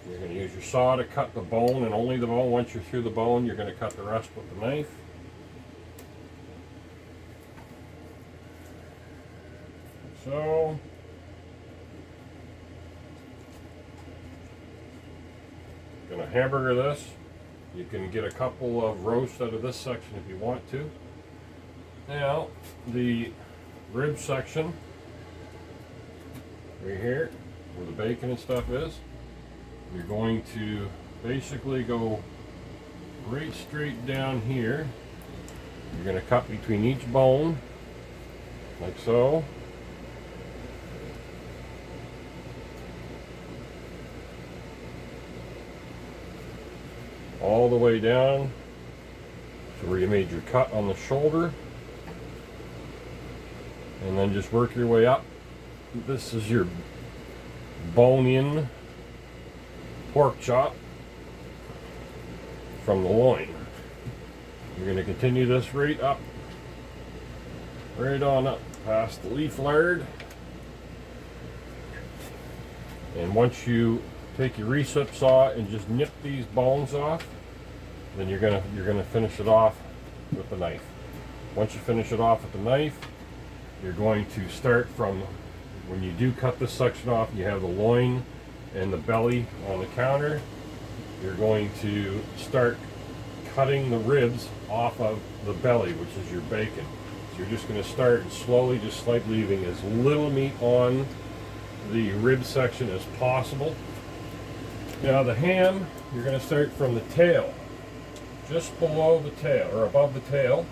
You're going to use your saw to cut the bone, and only the bone. Once you're through the bone, you're going to cut the rest with the knife. So, going to hamburger this. You can get a couple of roasts out of this section if you want to. Now, the rib section, right here, where the bacon and stuff is, you're going to basically go right straight down here. You're going to cut between each bone, like so. All the way down to where you made your cut on the shoulder. And then just work your way up. This is your bone-in pork chop from the loin. You're going to continue this right up, right on up past the leaf lard. And once you take your recip saw and just nip these bones off, then you're gonna finish it off with the knife. Once you finish it off with the knife, you're going to start from when you do cut this section off. You have the loin and the belly on the counter. You're going to start cutting the ribs off of the belly, which is your bacon. So you're just going to start and slowly, just slightly leaving as little meat on the rib section as possible. Now the ham, you're going to start from the tail, just below the tail, or above the tail.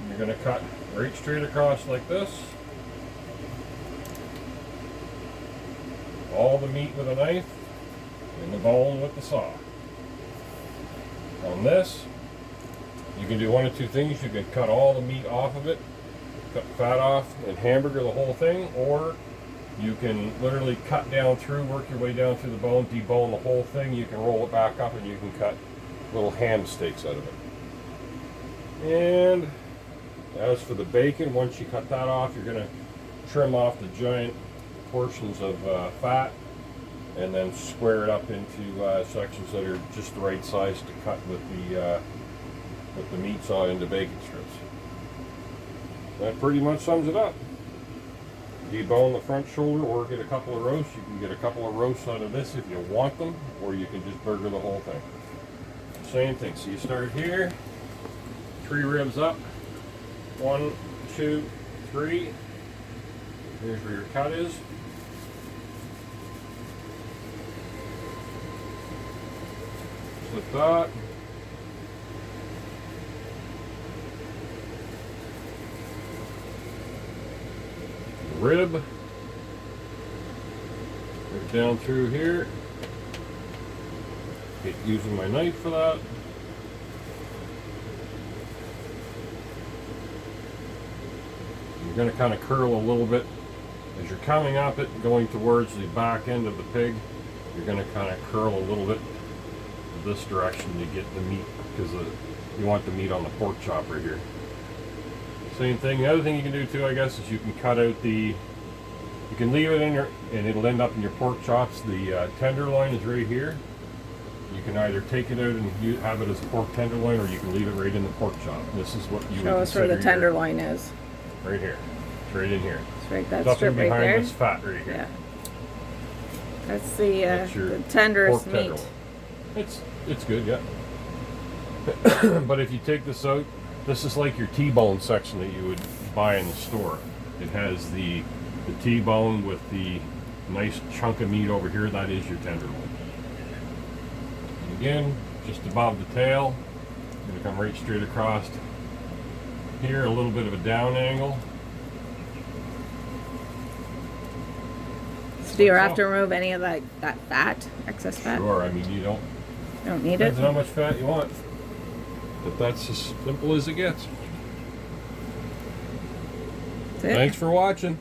You're going to cut right straight across like this. All the meat with a knife, and the bone with the saw. On this, you can do one of two things. You can cut all the meat off of it, cut the fat off, and hamburger the whole thing, or you can literally cut down through, work your way down through the bone, debone the whole thing. You can roll it back up and you can cut little ham steaks out of it. And as for the bacon, once you cut that off, you're going to trim off the giant portions of fat and then square it up into sections that are just the right size to cut with the meat saw into bacon strips. That pretty much sums it up. Debone the front shoulder or get a couple of roasts. You can get a couple of roasts out of this if you want them, or you can just burger the whole thing. Same thing. So you start here, 3 ribs up, 1, 2, 3. Here's where your cut is. Slip that. Rib, right down through here. Using my knife for that. You're going to kind of curl a little bit as you're coming up it, going towards the back end of the pig. You're going to kind of curl a little bit this direction to get the meat, because you want the meat on the pork chop right here. Same thing. The other thing you can do too, I guess, is you can cut out you can leave it in your, and it'll end up in your pork chops. The tenderloin is right here. You can either take it out and have it as a pork tenderloin, or you can leave it right in the pork chop. This is what you would show us where the tenderloin is. Right here. It's right in here. It's right that Nothing strip right behind there. this fat right here. Yeah. That's your the tenderest pork meat. tenderloin. It's good, yeah. But if you take this out, this is like your T-bone section that you would buy in the store. It has the T-bone with the nice chunk of meat over here. That is your tenderloin. And again, just above the tail, I'm going to come right straight across here, a little bit of a down angle. So do you have to remove any of that fat, excess fat? Sure, I mean, you don't Need it? depends on how much fat you want. But that's as simple as it gets. That's it. Thanks for watching.